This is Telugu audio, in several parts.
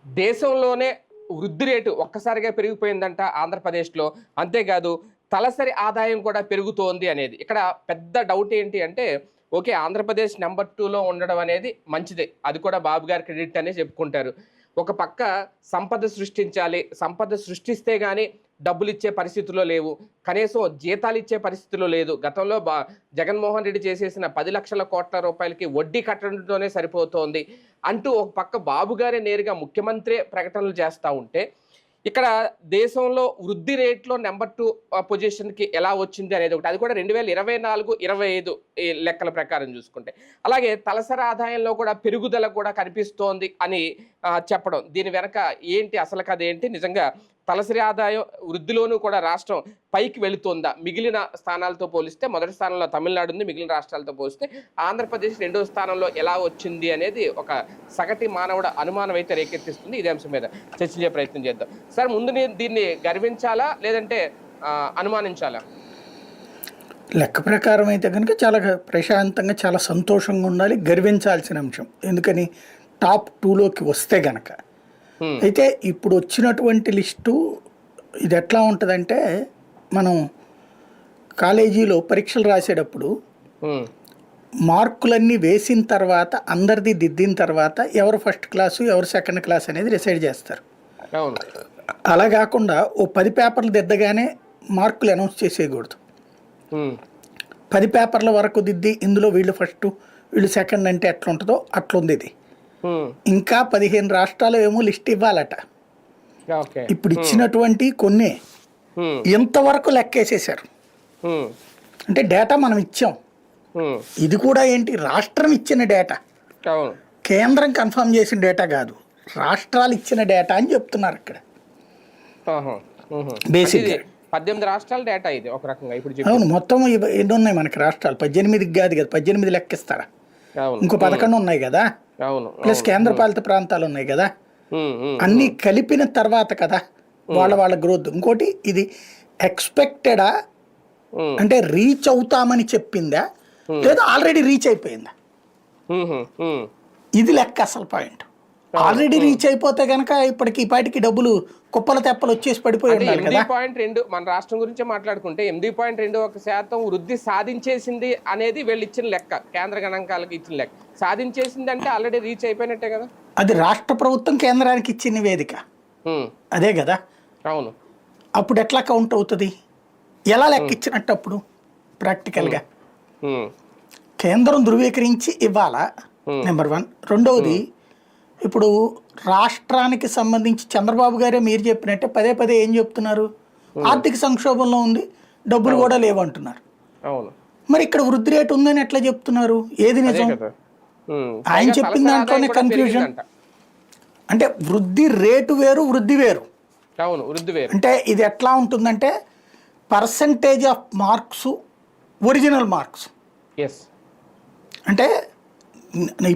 దేశంలోనే వృద్ధి రేటు ఒక్కసారిగా పెరిగిపోయిందంట ఆంధ్రప్రదేశ్లో. అంతేకాదు తలసరి ఆదాయం కూడా పెరుగుతోంది అనేది. ఇక్కడ పెద్ద డౌట్ ఏంటి అంటే, ఓకే, ఆంధ్రప్రదేశ్ నెంబర్ 2లో ఉండడం అనేది మంచిదే. అది కూడా బాబు గారి క్రెడిట్ అనే చెప్పుకుంటారు. ఒక పక్క సంపద సృష్టించాలి. సంపద సృష్టిస్తే గానీ డబ్బులిచ్చే పరిస్థితుల్లో లేవు. కనీసం జీతాలిచ్చే పరిస్థితిలో లేదు. గతంలో జగన్మోహన్ రెడ్డి చేసేసిన 10,00,00,000 రూపాయలకి వడ్డీ కట్టడంతోనే సరిపోతోంది అంటూ ఒక పక్క బాబు గారే నేరుగా ముఖ్యమంత్రి ప్రకటనలు చేస్తూ ఉంటే, ఇక్కడ దేశంలో వృద్ధి రేట్లో నెంబర్ 2 పొజిషన్కి ఎలా వచ్చింది అనేది ఒకటి. అది కూడా 2024-25 ఈ లెక్కల ప్రకారం చూసుకుంటే. అలాగే తలసరి ఆదాయంలో కూడా పెరుగుదల కూడా కనిపిస్తోంది అని చెప్పడం. దీని వెనక ఏంటి, అసలు కథ ఏంటి? నిజంగా తలసరి ఆదాయం వృద్ధిలోనూ కూడా రాష్ట్రం పైకి వెళుతుందా? మిగిలిన స్థానాలతో పోలిస్తే మొదటి స్థానంలో తమిళనాడు ఉంది. మిగిలిన రాష్ట్రాలతో పోలిస్తే ఆంధ్రప్రదేశ్ 2వ స్థానంలో ఎలా వచ్చింది అనేది ఒక సగటి మానవుడు అనుమానం అయితే రేకెత్తిస్తుంది. ఇదే అంశం మీద చర్చించే ప్రయత్నం చేద్దాం. సార్, ముందు దీన్ని గర్వించాలా లేదంటే అనుమానించాలా? లెక్క ప్రకారం అయితే కనుక చాలా ప్రశాంతంగా, చాలా సంతోషంగా ఉండాలి, గర్వించాల్సిన అంశం. ఎందుకని టాప్ 2లోకి వస్తే గనక. అయితే ఇప్పుడు వచ్చినటువంటి లిస్టు ఇది ఎట్లా ఉంటుందంటే, మనం కాలేజీలో పరీక్షలు రాసేటప్పుడు మార్కులన్నీ వేసిన తర్వాత అందరిది దిద్దిన తర్వాత ఎవరు ఫస్ట్ క్లాసు ఎవరు సెకండ్ క్లాస్ అనేది డిసైడ్ చేస్తారు. అలా కాకుండా ఓ 10 పేపర్లు దిద్దగానే మార్కులు అనౌన్స్ చేసేయకూడదు. 10 పేపర్ల వరకు దిద్ది ఇందులో వీళ్ళు ఫస్ట్ వీళ్ళు సెకండ్ అంటే ఎట్లా ఉంటుందో అట్లుంది ఇది. ఇంకా 15 రాష్ట్రాలు ఏమో లిస్ట్ ఇవ్వాలట. ఇప్పుడు ఇచ్చినటువంటి కొన్ని ఇంతవరకు లెక్కేసేసారు. అంటే డేటా మనం ఇచ్చాం. ఇది కూడా ఏంటి, రాష్ట్రం ఇచ్చిన డేటా, కేంద్రం కన్ఫర్మ్ చేసిన డేటా కాదు, రాష్ట్రాలు ఇచ్చిన డేటా అని చెప్తున్నారు ఇక్కడ. బేసిక్ 18 రాష్ట్రాల డేటా ఇది ఒక రకంగా. ఇప్పుడు అవును, మొత్తం ఎన్ని ఉన్నాయి మనకి రాష్ట్రాలు? 18కి కాదు కదా, 18 లెక్కిస్తారా? ఇంకో 11 ఉన్నాయి కదా, ప్లస్ కేంద్ర పాలిత ప్రాంతాలు ఉన్నాయి కదా, అన్ని కలిపిన తర్వాత కదా వాళ్ళ గ్రోత్. ఇంకోటి, ఇది ఎక్స్పెక్టెడా అంటే రీచ్ అవుతామని చెప్పిందా లేదా ఆల్రెడీ రీచ్ అయిపోయిందా? ఇది లెక్క అసలు పాయింట్. ఆల్రెడీ రీచ్ అయిపోతే కనుక ఇప్పటికి పాటికి డబ్బులు కుప్పల తెప్పలు వచ్చేసి పడిపోయి ఉండాలి కదా. 8.2 మన రాష్ట్రం గురించి మాట్లాడుకుంటే 8.21% వృద్ధి సాధించేసింది అనేది వీళ్ళు ఇచ్చిన లెక్క, కేంద్ర గణాంకాలకు ఇచ్చిన లెక్క. సాధించేసింది అంటే ఆల్రెడీ రీచ్ అయిపోయినట్టే కదా. అది రాష్ట్ర ప్రభుత్వం కేంద్రానికి ఇచ్చిన నివేదిక అదే కదా. అవును, అప్పుడు ఎట్లా కౌంట్ అవుతుంది? ఎలా లెక్క ఇచ్చినట్టు అప్పుడు ప్రాక్టికల్గా? కేంద్రం ధృవీకరించి ఇవ్వాలా, నెంబర్ 1. రెండవది, ఇప్పుడు రాష్ట్రానికి సంబంధించి చంద్రబాబు గారే మీరు చెప్పినట్టే పదే పదే ఏం చెప్తున్నారు? ఆర్థిక సంక్షోభంలో ఉంది, డబ్బులు కూడా లేవంటున్నారు. మరి ఇక్కడ వృద్ధి రేటు ఉందని ఎట్లా చెప్తున్నారు? ఏది నిజం? ఆయన చెప్పిన దాంట్లోనే కన్ఫ్యూజన్. అంటే వృద్ధి రేటు వేరు, వృద్ధి వేరు. అంటే ఇది ఎట్లా ఉంటుందంటే percentage of marks, original marks. అంటే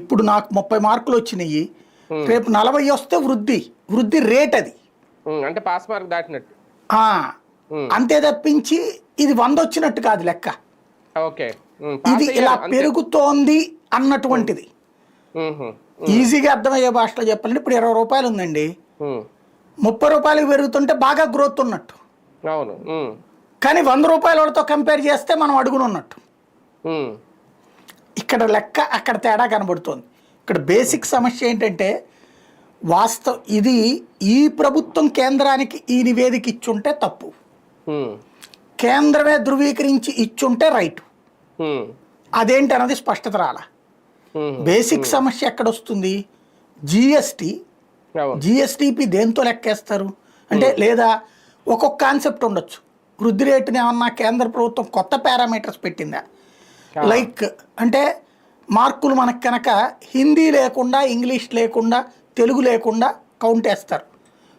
ఇప్పుడు నాకు 30 మార్కులు వచ్చినాయి, రేపు 40 వస్తే వృద్ధి రేట్ అది. అంటే పాస్ మార్క్ దాటినట్టు. అంతే తప్పించి ఇది 100 వచ్చినట్టు కాదు లెక్క. ఇది ఇలా పెరుగుతోంది అన్నటువంటిది. ఈజీగా అర్థమయ్యే భాషలో చెప్పాలంటే, ఇప్పుడు 20 రూపాయలు ఉందండి, 30 రూపాయలకు పెరుగుతుంటే బాగా గ్రోత్ ఉన్నట్టు. కానీ 100 రూపాయల వాళ్ళతో కంపేర్ చేస్తే మనం అడుగునున్నట్టు. ఇక్కడ లెక్క అక్కడ తేడా కనబడుతోంది. ఇక్కడ బేసిక్ సమస్య ఏంటంటే, ఇది ఈ ప్రభుత్వం కేంద్రానికి ఈ నివేదిక ఇచ్చుంటే తప్పు, కేంద్రమే ధృవీకరించి ఇచ్చుంటే రైట్. అదేంటి అన్నది స్పష్టత రాల. బేసిక్ సమస్య ఎక్కడ వస్తుంది? జిఎస్టిపి దేంతో లెక్కేస్తారు అంటే, లేదా ఒక్కొక్క కాన్సెప్ట్ ఉండొచ్చు. వృద్ధి రేటుని ఏమన్నా కేంద్ర ప్రభుత్వం కొత్త పారామీటర్స్ పెట్టిందా? లైక్ అంటే మార్కులు మనకు కనుక హిందీ లేకుండా, ఇంగ్లీష్ లేకుండా, తెలుగు లేకుండా కౌంట్ వేస్తారు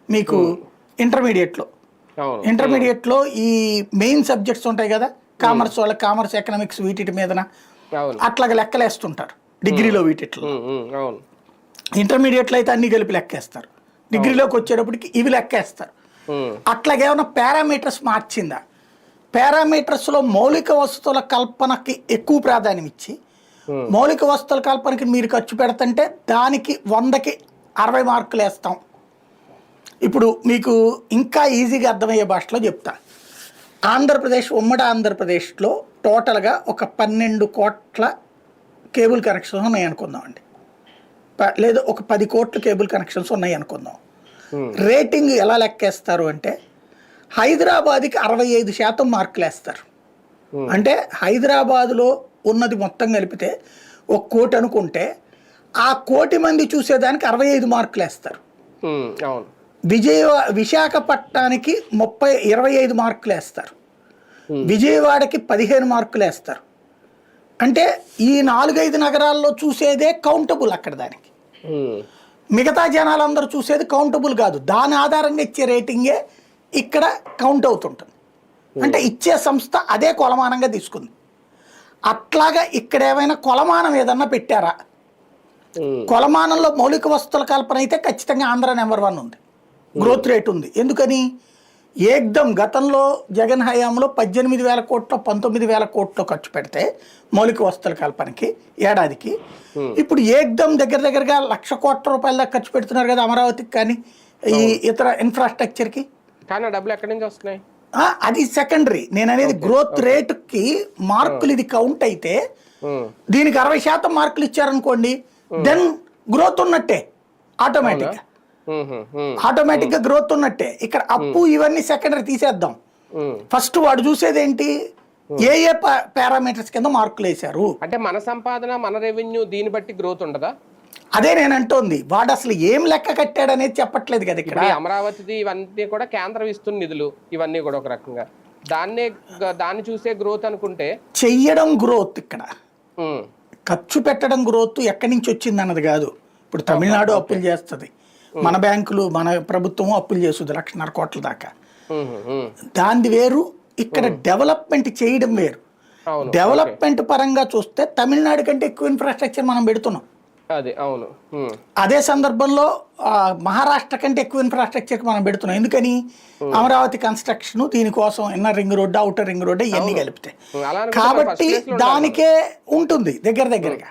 మీకు ఇంటర్మీడియట్లో ఈ మెయిన్ సబ్జెక్ట్స్ ఉంటాయి కదా, కామర్స్ వాళ్ళకి కామర్స్, ఎకనామిక్స్, వీటి మీదన అట్లాగా లెక్కలేస్తుంటారు. డిగ్రీలో వీటిలో, ఇంటర్మీడియట్లో అయితే అన్ని కలిపి లెక్కేస్తారు, డిగ్రీలోకి వచ్చేటప్పటికి ఇవి లెక్కేస్తారు. అట్లాగేమన్నా పారామీటర్స్ మార్చిందా? పారామీటర్స్లో మౌలిక వస్తువుల కల్పనకి ఎక్కువ ప్రాధాన్యం ఇచ్చి, మౌలిక వస్తువుల కల్పనకి మీరు ఖర్చు పెడుతుంటే దానికి 100కి 60 మార్కులు వేస్తాం ఇప్పుడు మీకు ఇంకా ఈజీగా అర్థమయ్యే భాషలో చెప్తా. ఆంధ్రప్రదేశ్, ఉమ్మడి ఆంధ్రప్రదేశ్లో టోటల్గా ఒక 12 కోట్ల కేబుల్ కనెక్షన్స్ ఉన్నాయి అనుకుందామండి. లేదు ఒక 10 కోట్ల కేబుల్ కనెక్షన్స్ ఉన్నాయి అనుకుందాం. రేటింగ్ ఎలా లెక్కేస్తారు అంటే హైదరాబాద్కి 65% మార్కులు వేస్తారు. అంటే హైదరాబాదులో ఉన్నది మొత్తం కలిపితే 1 కోటి అనుకుంటే ఆ 1 కోటి మంది చూసేదానికి 65 మార్కులు వేస్తారు. విశాఖపట్నానికి 25 మార్కులు వేస్తారు. విజయవాడకి 15 మార్కులు వేస్తారు. అంటే ఈ 4-5 నగరాల్లో చూసేదే కౌంటబుల్ అక్కడ దానికి. మిగతా జనాలందరూ చూసేది కౌంటబుల్ కాదు. దాని ఆధారంగా ఇచ్చే రేటింగే ఇక్కడ కౌంట్ అవుతుంటుంది. అంటే ఇచ్చే సంస్థ అదే కొలమానంగా తీసుకుంది. అట్లాగా ఇక్కడ ఏమైనా కొలమానం ఏదన్నా పెట్టారా? కొలమానంలో మౌలిక వస్తువుల కల్పన అయితే ఖచ్చితంగా ఆంధ్ర నెంబర్ 1 ఉంది, గ్రోత్ రేట్ ఉంది. ఎందుకని ఏకదం గతంలో జగన్ హయాంలో 18,000 కోట్లు 19,000 కోట్లు ఖర్చు పెడితే మౌలిక వస్తువుల కల్పనకి ఏడాదికి, ఇప్పుడు ఏకదం దగ్గరగా 1,00,000 కోట్ల రూపాయల దాకా ఖర్చు పెడుతున్నారు కదా అమరావతికి కానీ ఈ ఇతర ఇన్ఫ్రాస్ట్రక్చర్కి. కానీ డబ్బులు ఎక్కడి నుంచి వస్తున్నాయి? అది సెకండరీ. నేను అనేది గ్రోత్ రేటుకి మార్కులు ఇది కౌంట్ అయితే దీనికి 60% మార్కులు ఇచ్చారనుకోండి, దెన్ గ్రోత్ ఉన్నట్టే ఆటోమేటిక్గా గ్రోత్ ఉన్నట్టే. ఇక్కడ అప్పు ఇవన్నీ సెకండరీ తీసేద్దాం. ఫస్ట్ వాడు చూసేది ఏంటి, ఏ పారామీటర్స్ కింద మార్కులు వేశారు. అంటే మన సంపాదన, మన రెవెన్యూ, దీన్ని బట్టి గ్రోత్ ఉండదా? అదే నేను అంటోంది. వాడు అసలు ఏం లెక్క కట్టాడు అనేది చెప్పట్లేదు కదా ఇక్కడ. అమరావతి ఇవన్నీ కూడా కేంద్రం ఇస్తున్న నిధులు, ఇవన్నీ కూడా ఒక రకంగా దాన్ని చూసే గ్రోత్ అనుకుంటే చెయ్యడం గ్రోత్. ఇక్కడ ఖర్చు పెట్టడం గ్రోత్ ఎక్కడి నుంచి వచ్చింది అన్నది కాదు. ఇప్పుడు తమిళనాడు అప్పులు చేస్తుంది, మన బ్యాంకులు మన ప్రభుత్వం అప్పులు చేస్తుంది 1,50,000 కోట్ల దాకా. దాన్ని వేరు, ఇక్కడ డెవలప్మెంట్ చేయడం వేరు. డెవలప్మెంట్ పరంగా చూస్తే తమిళనాడు కంటే ఎక్కువ ఇన్ఫ్రాస్ట్రక్చర్ మనం పెడుతున్నాం. అదే సందర్భంలో మహారాష్ట్ర కంటే ఎక్కువ ఇన్ఫ్రాస్ట్రక్చర్ మనం పెడుతున్నాం. ఎందుకని అమరావతి కన్స్ట్రక్షన్, దీనికోసం inner ring road, outer ring road ఇవన్నీ కలిపితే. కాబట్టి దానికే ఉంటుంది దగ్గరగా.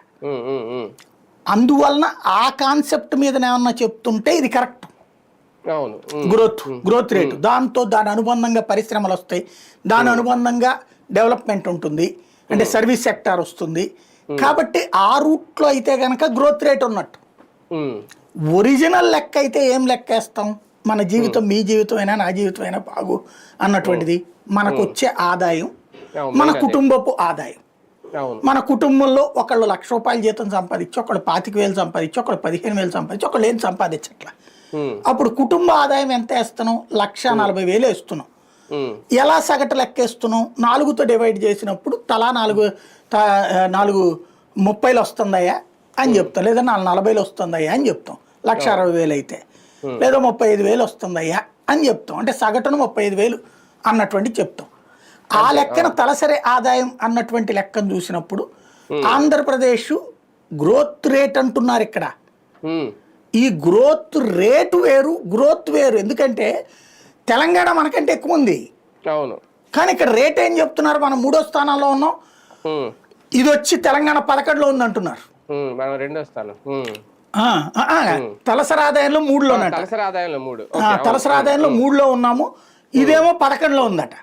అందువలన ఆ కాన్సెప్ట్ మీద ఏమన్నా చెప్తుంటే ఇది కరెక్ట్. గ్రోత్ రేటు, దాని అనుబంధంగా పరిశ్రమలు వస్తాయి, దాని అనుబంధంగా డెవలప్మెంట్ ఉంటుంది, అంటే సర్వీస్ సెక్టార్ వస్తుంది. కాబట్టి ఆ రూట్లో అయితే కనుక గ్రోత్ రేట్ ఉన్నట్టు. ఒరిజినల్ లెక్క అయితే ఏం లెక్కేస్తాం, మన జీవితం మీ జీవితం అయినా నా జీవితం అయినా బాగు అన్నటువంటిది. మనకు వచ్చే ఆదాయం, మన కుటుంబపు ఆదాయం. మన కుటుంబంలో ఒకళ్ళు 1,00,000 రూపాయల జీతం సంపాదించి, ఒకళ్ళు 25,000 సంపాదించి, ఒకళ్ళు 15,000 సంపాదించి, ఒకళ్ళు ఏం సంపాదించట్లా. అప్పుడు కుటుంబ ఆదాయం ఎంత వేస్తున్నాం? 1,40,000 వేస్తున్నాం. ఎలా సగటు లెక్కేస్తున్నాం? 4తో డివైడ్ చేసినప్పుడు తలా 4,30,000 వస్తుందయ్యా అని చెప్తాం, లేదా 4,40,000 వస్తుందయ్యా అని చెప్తాం. 1,60,000 అయితే, లేదా 35,000 వస్తుందయ్యా అని చెప్తాం. అంటే సగటును 35,000 అన్నటువంటి చెప్తాం. ఆ లెక్కన తలసరి ఆదాయం అన్నటువంటి లెక్కను చూసినప్పుడు ఆంధ్రప్రదేశ్ గ్రోత్ రేట్ అంటున్నారు. ఇక్కడ ఈ గ్రోత్ రేటు వేరు, గ్రోత్ వేరు. ఎందుకంటే తెలంగాణ మనకంటే ఎక్కువ ఉంది, కానీ ఇక్కడ రేట్ ఏం చెప్తున్నారు, మనం 3వ స్థానంలో ఉన్నాం, ఇది వచ్చి తెలంగాణ 11లో ఉంది అంటున్నారు. తలసరి ఆదాయంలో 3లో తలసరి ఆదాయంలో 3లో ఉన్నాము, ఇదేమో 11లో ఉందట.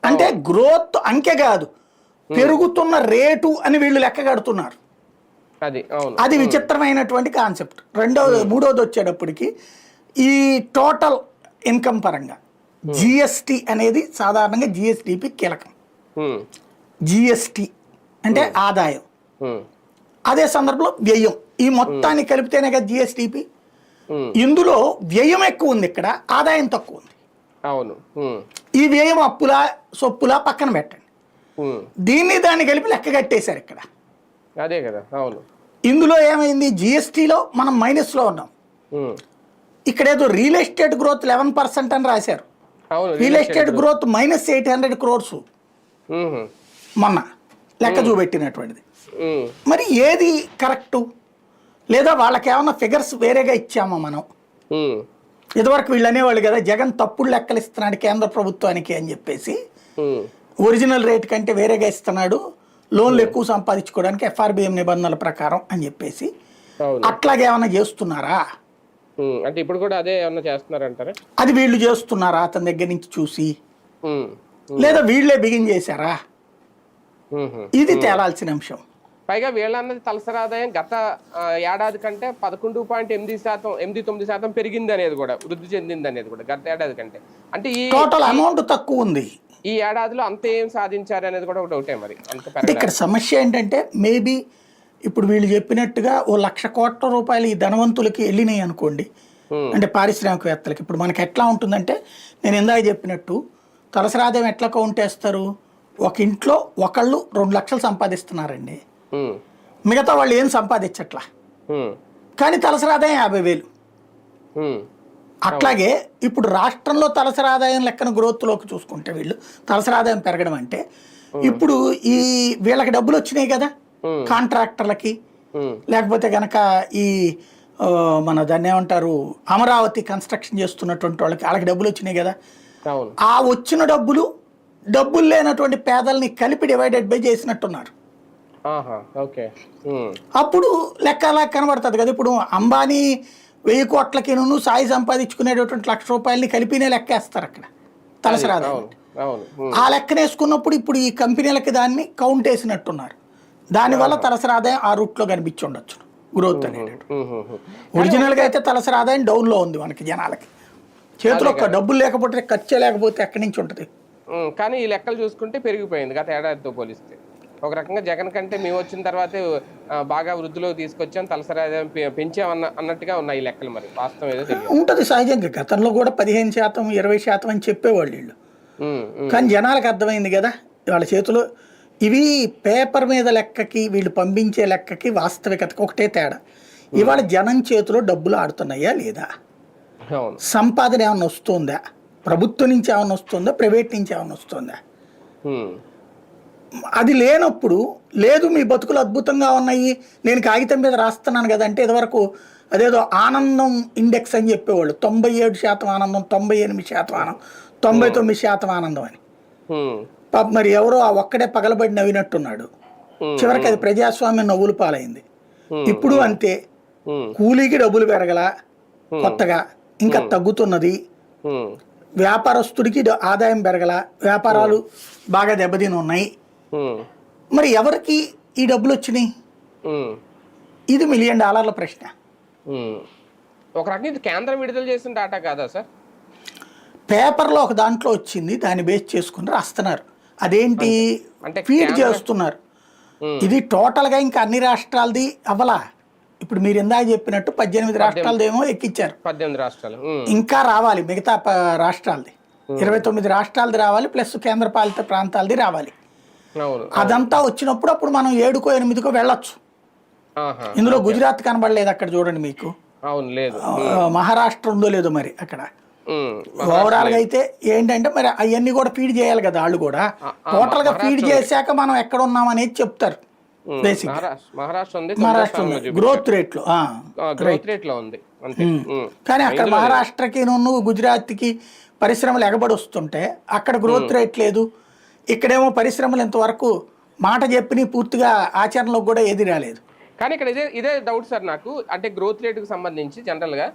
అంటే గ్రోత్ అంకె కాదు, పెరుగుతున్న రేటు అని వీళ్ళు లెక్క కడుతున్నారు. అది విచిత్రమైనటువంటి కాన్సెప్ట్. మూడోది వచ్చేటప్పటికి ఈ టోటల్ ఇన్కమ్ పరంగా జిఎస్టి అనేది సాధారణంగా జిఎస్టిపి కీలకం. జిఎస్టి అంటే ఆదాయం, అదే సందర్భంలో వ్యయం, ఈ మొత్తాన్ని కలిపితేనే కదా జిఎస్టిపి. ఇందులో వ్యయం ఎక్కువ ఉంది, ఇక్కడ ఆదాయం తక్కువ ఉంది. ఈ వ్యయం అప్పులా సొప్పులా పక్కన పెట్టండి, దాన్ని కలిపి లెక్క కట్టేశారు ఇక్కడ. అదే కదా. ఇందులో ఏమైంది, జిఎస్టిలో మనం మైనస్లో ఉన్నాం. ఇక్కడ ఏదో రియల్ ఎస్టేట్ గ్రోత్ 11% అని రాశారు. రియల్ ఎస్టేట్ గ్రోత్ -800 crores మొన్న లెక్క చూపెట్టినటువంటిది. మరి ఏది కరెక్టు? లేదా వాళ్ళకి ఏమన్నా ఫిగర్స్ వేరేగా ఇచ్చామా మనం? ఇదివరకు వీళ్ళు అనేవాళ్ళు కదా, జగన్ తప్పుడు లెక్కలు ఇస్తున్నాడు కేంద్ర ప్రభుత్వానికి అని చెప్పేసి, ఒరిజినల్ రేట్ కంటే వేరేగా ఇస్తున్నాడు, లోన్లు ఎక్కువ సంపాదించుకోవడానికి FRBM నిబంధనల ప్రకారం అని చెప్పేసి. అట్లాగే ఏమన్నా చేస్తున్నారా? అంటే ఇప్పుడు కూడా అదే ఏమన్నా చేస్తున్నారంటారా? అది వీళ్ళు చేస్తున్నారా అతని దగ్గర నుంచి చూసి, ఉమ్, లేదా వీళ్ళే బిగిన్ చేశారా, ఉమ్, ఇది తేలాల్సిన అంశం. పైగా వీళ్ళన్నది తలసరి ఆదాయం గత ఏడాది కంటే 11.8%, 8-9% పెరిగింది అనేది కూడా, వృద్ధి చెందింది అనేది కూడా గత ఏడాది కంటే. అంటే టోటల్ అమౌంట్ తక్కువ ఉంది. ఈ ఏడాదిలో అంత ఏం సాధించారు అనేది కూడా ఒకటి ఒకటే మరి అంత అంటే ఇక్కడ సమస్య ఏంటంటే మేబీ ఇప్పుడు వీళ్ళు చెప్పినట్టుగా ఓ 1,00,000 కోట్ల రూపాయలు ఈ ధనవంతులకి వెళ్ళినాయి అనుకోండి, అంటే పారిశ్రామికవేత్తలకి. ఇప్పుడు మనకి ఎట్లా ఉంటుందంటే, నేను ఇందాక చెప్పినట్టు తలసరి ఆదాయం ఎట్లా కౌంట్ చేస్తారు, ఒక ఇంట్లో ఒకళ్ళు 2 లక్షలు సంపాదిస్తున్నారండి, మిగతా వాళ్ళు ఏం సంపాదించట్లా, కానీ తలసరి ఆదాయం 50,000. అట్లాగే ఇప్పుడు రాష్ట్రంలో తలసరి ఆదాయం లెక్కన గ్రోత్లోకి చూసుకుంటే వీళ్ళు తలసరి ఆదాయం పెరగడం అంటే, ఇప్పుడు ఈ వీళ్ళకి డబ్బులు వచ్చినాయి కదా కాంట్రాక్టర్లకి, లేకపోతే గనక ఈ మన దాన్ని ఏమంటారు అమరావతి కన్స్ట్రక్షన్ చేస్తున్నటువంటి వాళ్ళకి డబ్బులు వచ్చినాయి కదా, ఆ వచ్చిన డబ్బులు లేనటువంటి పేదల్ని కలిపి డివైడెడ్ బై చేసినట్టున్నారు. అప్పుడు లెక్క అలా కనబడుతుంది కదా. ఇప్పుడు అంబానీ 1000 కోట్లకి సాయి సంపాదించుకునేటటువంటి 1,00,000 రూపాయలని కలిపినే లెక్కేస్తారు అక్కడ తలసరి ఆదాయం. ఆ లెక్కన వేసుకున్నప్పుడు ఇప్పుడు ఈ కంపెనీలకి దాన్ని కౌంట్ వేసినట్టున్నారు. దానివల్ల తలసరి ఆదాయం ఆ రూట్లో కనిపించి ఉండొచ్చు గ్రోత్ అనేది. ఒరిజినల్గా అయితే తలసరి ఆదాయం డౌన్లో ఉంది మనకి జనాలకి, చేతిలో డబ్బులు లేకపోతే ఖర్చే లేకపోతే ఎక్కడి నుంచి ఉంటుంది. కానీ ఈ లెక్కలు చూసుకుంటే పెరిగిపోయింది గత ఏడాదితో పోలిస్తే. ఒక రకంగా జగన్ కంటే మేము వచ్చిన తర్వాతే బాగా వృద్ధిలోకి తీసుకొచ్చాం, తలసరి ఆదాయం పెంచామన్న అన్నట్టుగా ఉన్నాయి ఈ లెక్కలు. మరి వాస్తవం ఏదో తెలియదు. ఉంటుంది సహజంగా, గతంలో కూడా 15%, 20% అని చెప్పేవాళ్ళు వీళ్ళు. కానీ జనాలకు అర్థమైంది కదా వాళ్ళ చేతిలో. ఇవి పేపర్ మీద లెక్కకి వీళ్ళు పంపించే లెక్కకి వాస్తవికతకి ఒకటే తేడా. ఇవాళ జనం చేతిలో డబ్బులు ఆడుతున్నాయా లేదా, సంపాదన ఏమన్నా వస్తుందా, ప్రభుత్వం నుంచి ఏమన్నా వస్తుందా, ప్రైవేట్ నుంచి ఏమన్నా వస్తుందా, అది లేనప్పుడు లేదు మీ బతుకులు అద్భుతంగా ఉన్నాయి నేను కాగితం మీద రాస్తున్నాను కదా అంటే, ఇదివరకు అదేదో ఆనందం ఇండెక్స్ అని చెప్పేవాళ్ళు, 97% ఆనందం, 98% ఆనందం, 99% ఆనందం అని. పాప మరి ఎవరో ఆ ఒక్కడే పగలబడి నవ్వినట్టున్నాడు. చివరికి అది ప్రజాస్వామ్యం నవ్వులు పాలైంది. ఇప్పుడు అంతే, కూలీకి డబ్బులు పెరగల కొత్తగా, ఇంకా తగ్గుతున్నది. వ్యాపారస్తుడికి ఆదాయం పెరగల, వ్యాపారాలు బాగా దెబ్బతిని ఉన్నాయి. మరి ఎవరికి ఈ డబ్బులు వచ్చినాయి? ఇది $1 మిలియన్ ప్రశ్న. ఒక రకంగా ఇది కేంద్రం విడుదల చేసిన డాటా కాదా సార్? పేపర్లో ఒక దాంట్లో వచ్చింది, దాన్ని బేస్ చేసుకుని రాస్తున్నారు. అదేంటి ఫీడ్ చేస్తున్నారు. ఇది టోటల్గా ఇంకా అన్ని రాష్ట్రాలది అవ్వలా. ఇప్పుడు మీరు ఇందాక చెప్పినట్టు 18 రాష్ట్రాలదేమో ఎక్కించారు, 18 రాష్ట్రాలు ఇంకా రావాలి. మిగతా రాష్ట్రాలది 29 రాష్ట్రాలది రావాలి, ప్లస్ కేంద్ర పాలిత ప్రాంతాలది రావాలి. అదంతా వచ్చినప్పుడు అప్పుడు మనం 7కో 8కో వెళ్ళొచ్చు. ఇందులో గుజరాత్ కనబడలేదు అక్కడ, చూడండి మీకు. మహారాష్ట్ర ఉందో లేదో మరి అక్కడ. ఓవరాల్ గా అయితే ఏంటంటే మరి అవన్నీ కూడా ఫీడ్ చేయాలి కదా వాళ్ళు కూడా. టోటల్ గా ఫీడ్ చేశాక మనం ఎక్కడ ఉన్నాం అనేది చెప్తారు. బేసిక్ మహారాష్ట్ర ఉంది గ్రోత్ రేట్ లో ఉంది. కానీ అక్కడ మహారాష్ట్రకి గుజరాత్కి పరిశ్రమలు ఎగబడి వస్తుంటే అక్కడ గ్రోత్ రేట్ లేదు. ఇక్కడేమో పరిశ్రమలు ఇంతవరకు మాట చెప్పి పూర్తిగా ఆచరణలోకి కూడా ఏది రాలేదు. కానీ ఇక్కడ ఇదే డౌట్ సార్ నాకు. అంటే గ్రోత్ రేటుకు సంబంధించి జనరల్గా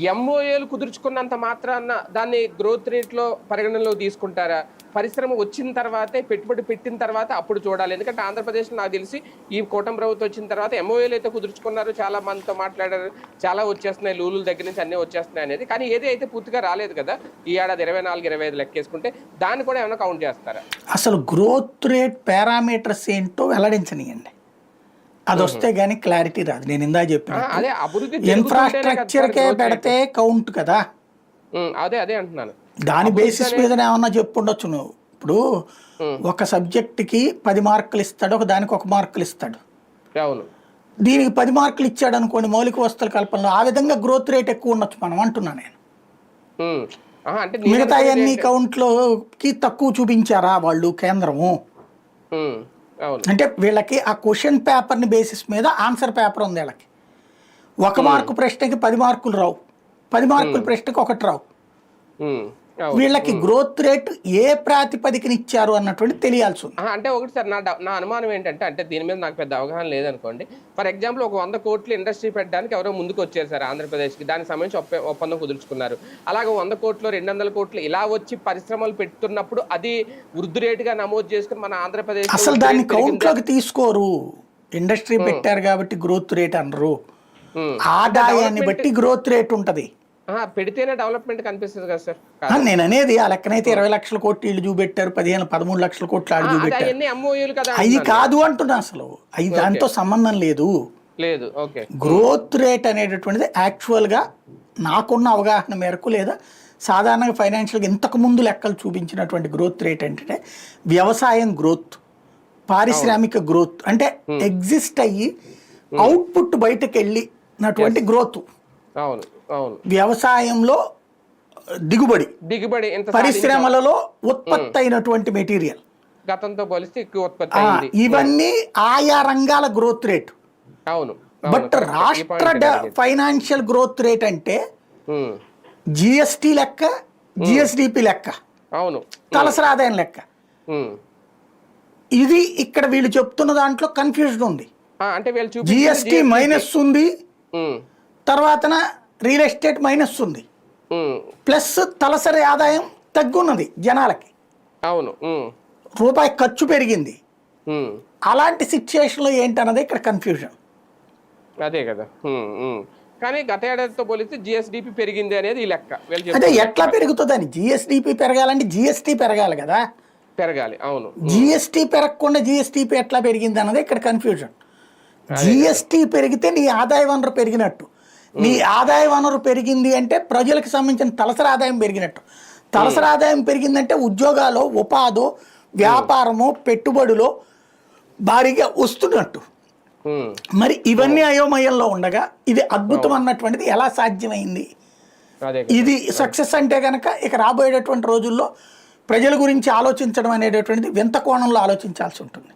ఎంఓఏలు కుదుర్చుకున్నంత మాత్రాన దాన్ని గ్రోత్ రేట్లో పరిగణనలో తీసుకుంటారా? పరిశ్రమ వచ్చిన తర్వాతే, పెట్టుబడి పెట్టిన తర్వాత అప్పుడు చూడాలి. ఎందుకంటే ఆంధ్రప్రదేశ్లో నాకు తెలిసి ఈ కూటమి ప్రభుత్వం వచ్చిన తర్వాత ఎంఓఏలు అయితే కుదుర్చుకున్నారు, చాలా మందితో మాట్లాడారు, చాలా వచ్చేస్తున్నాయి, లూలుల దగ్గర నుంచి అన్నీ వచ్చేస్తున్నాయి అనేది. కానీ ఏది అయితే పూర్తిగా రాలేదు కదా ఈ ఏడాది 24-25 లెక్కేసుకుంటే, దాన్ని కూడా ఏమైనా కౌంట్ చేస్తారా? అసలు గ్రోత్ రేట్ పారామీటర్స్ ఏంటో వెల్లడించనియండి, అది వస్తే గానీ క్లారిటీ రాదు. నేను ఇందా చెప్పిన ఇన్ఫ్రాస్ట్రక్చర్కే పెడితే కౌంట్ కదా, అదే అంటున్నాను. దాని బేసిస్ మీద ఏమన్నా చెప్పుండొచ్చు. నువ్వు ఇప్పుడు ఒక సబ్జెక్ట్కి 10 మార్కులు ఇస్తాడు, ఒక దానికి 1 మార్కులు ఇస్తాడు. దీనికి 10 మార్కులు ఇచ్చాడు అనుకోండి మౌలిక వస్తువుల కల్పనలో, ఆ విధంగా గ్రోత్ రేట్ ఎక్కువ ఉండొచ్చు మనం అంటున్నా నేను. మిగతా అన్ని కౌంట్లోకి తక్కువ చూపించారా వాళ్ళు కేంద్రము? అంటే వీళ్ళకి ఆ క్వశ్చన్ పేపర్ని బేసిస్ మీద ఆన్సర్ పేపర్ ఉంది వీళ్ళకి. 1 మార్కు ప్రశ్నకి 10 మార్కులు రావు, 10 మార్కుల ప్రశ్నకి 1 రావు. అవును. వీళ్ళకి గ్రోత్ రేట్ ఏ ప్రాతిపదికన ఇచ్చారు అన్నటువంటి తెలియాల్సి ఉంది. అంటే ఒకటి సార్ నా అనుమానం ఏంటంటే, అంటే దీని మీద నాకు పెద్ద అవగాహన లేదనుకోండి. ఫర్ ఎగ్జాంపుల్ ఒక 100 కోట్లు ఇండస్ట్రీ పెట్టడానికి ఎవరో ముందుకొచ్చారు సార్ ఆంధ్రప్రదేశ్‌కి. దానికి సంబంధించి ఒప్పందం కుదుర్చుకున్నారు. అలాగే 100 కోట్లు, 200 కోట్లు ఇలా వచ్చి పరిశ్రమలు పెడుతున్నప్పుడు అది వృద్ధి రేటుగా నమోదు చేసుకొని మన ఆంధ్రప్రదేశ్‌లో అసలు వృద్ధి దాన్ని రేటు పెరిగిందా? కౌంట్లోకి తీసుకోరు. ఇండస్ట్రీ పెట్టారు కాబట్టి గ్రోత్ రేట్ అనరు. హ్మ్. ఆదాయాన్ని బట్టి గ్రోత్ రేట్ ఉంటది. పెడితేనే డెవలప్‌మెంట్ కనిపిస్తది కదా సార్. నేను అనేది ఆ లెక్కనైతే 20 లక్షల కోట్లు వీళ్ళు చూపెట్టారు, 13 లక్షల కోట్లు ఆడు అది చూపెట్టారు. అయన్నీ ఎంఓయూలు కదా అవి అంటున్నాను. కాదు అంటున్నా. అసలు అవి దాంతో సంబంధం లేదు. లేదు. ఓకే. గ్రోత్ రేట్ అనేటటువంటిది యాక్చువల్గా నాకున్న అవగాహన మేరకు లేదా సాధారణంగా ఫైనాన్షియల్గా ఇంతకు ముందు లెక్కలు చూపించినటువంటి గ్రోత్ రేట్ ఏంటంటే వ్యవసాయం గ్రోత్, పారిశ్రామిక గ్రోత్ అంటే ఎగ్జిస్ట్ అయ్యి అవుట్పుట్ బయటకు వెళ్ళినటువంటి గ్రోత్. అవును. అవును. వ్యవసాయంలో దిగుబడి, దిగుబడి ఎంత పరిశ్రమలలో ఉత్పత్తి అయినటువంటి మెటీరియల్, గతంతో పోలిస్తే ఎక్కువ ఉత్పత్తి అయింది. ఇవన్నీ ఆయా రంగాల గ్రోత్ రేట్. అవును. బట్ రాష్ట్ర ఫైనాన్షియల్ గ్రోత్ రేట్ అంటే హ్మ్. జిఎస్టి లెక్క, జిఎస్డిపి లెక్క, అవును. తలసరి ఆదాయం లెక్క. హ్మ్. ఇది ఇక్కడ వీళ్ళు చెప్తున్న దాంట్లో కన్ఫ్యూజన్ ఉంది. అంటే వీళ్ళు జిఎస్టి మైనస్ ఉంది, తర్వాతన రియల్ ఎస్టేట్ మైనస్ ఉంది, ప్లస్ తలసరి ఆదాయం తగ్గున్నది జనాలకి. అవును. రూపాయి ఖర్చు పెరిగింది. అలాంటి సిచ్యుయేషన్లో ఏంటన్నది ఇక్కడ కన్ఫ్యూజన్. అదే కదా. కానీ గత ఏడాదితో పోలిస్తే జిఎస్డిపి పెరిగింది అనేది ఈ లెక్క. అదే ఎట్లా పెరుగుతుందని, జిఎస్డిపి పెరగాలంటే జిఎస్టి పెరగాలి కదా. పెరగాలి. అవును. జిఎస్టి పెరగకుండా జిఎస్టిపి ఎట్లా పెరిగింది అన్నది ఇక్కడ కన్ఫ్యూజన్. జిఎస్టి పెరిగితే నీ ఆదాయ వనరు పెరిగినట్టు, నీ ఆదాయ వనరు పెరిగింది అంటే ప్రజలకు సంబంధించిన తలసరి ఆదాయం పెరిగినట్టు. తలసరి ఆదాయం పెరిగిందంటే ఉద్యోగాలు, ఉపాధి, వ్యాపారము, పెట్టుబడులు భారీగా వస్తున్నట్టు. మరి ఇవన్నీ అయోమయంలో ఉండగా ఇది అద్భుతం అన్నటువంటిది ఎలా సాధ్యమైంది? ఇది సక్సెస్ అంటే కనుక ఇక రాబోయేటటువంటి రోజుల్లో ప్రజల గురించి ఆలోచించడం అనేటటువంటిది వింత కోణంలో ఆలోచించాల్సి ఉంటుంది.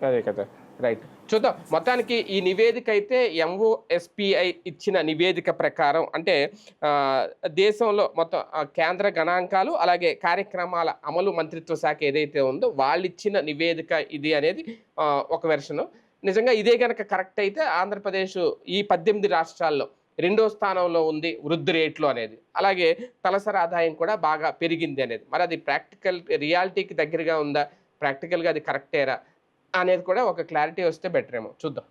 అదే కదా. రైట్. చూద్దాం. మొత్తానికి ఈ నివేదిక అయితే ఎంఓఎస్పిఐ ఇచ్చిన నివేదిక ప్రకారం అంటే దేశంలో మొత్తం కేంద్ర గణాంకాలు అలాగే కార్యక్రమాల అమలు మంత్రిత్వ శాఖ ఏదైతే ఉందో వాళ్ళు ఇచ్చిన నివేదిక ఇది అనేది ఒక వెర్షను. నిజంగా ఇదే కనుక కరెక్ట్ అయితే ఆంధ్రప్రదేశ్ ఈ 18 రాష్ట్రాల్లో 2వ స్థానంలో ఉంది వృద్ధి రేట్లో అనేది. అలాగే తలసరి ఆదాయం కూడా బాగా పెరిగింది అనేది. మరి అది ప్రాక్టికల్ రియాలిటీకి దగ్గరగా ఉందా, ప్రాక్టికల్గా అది కరెక్టేరా అనేది కూడా ఒక క్లారిటీ వస్తే బెటర్ ఏమో చూద్దాం.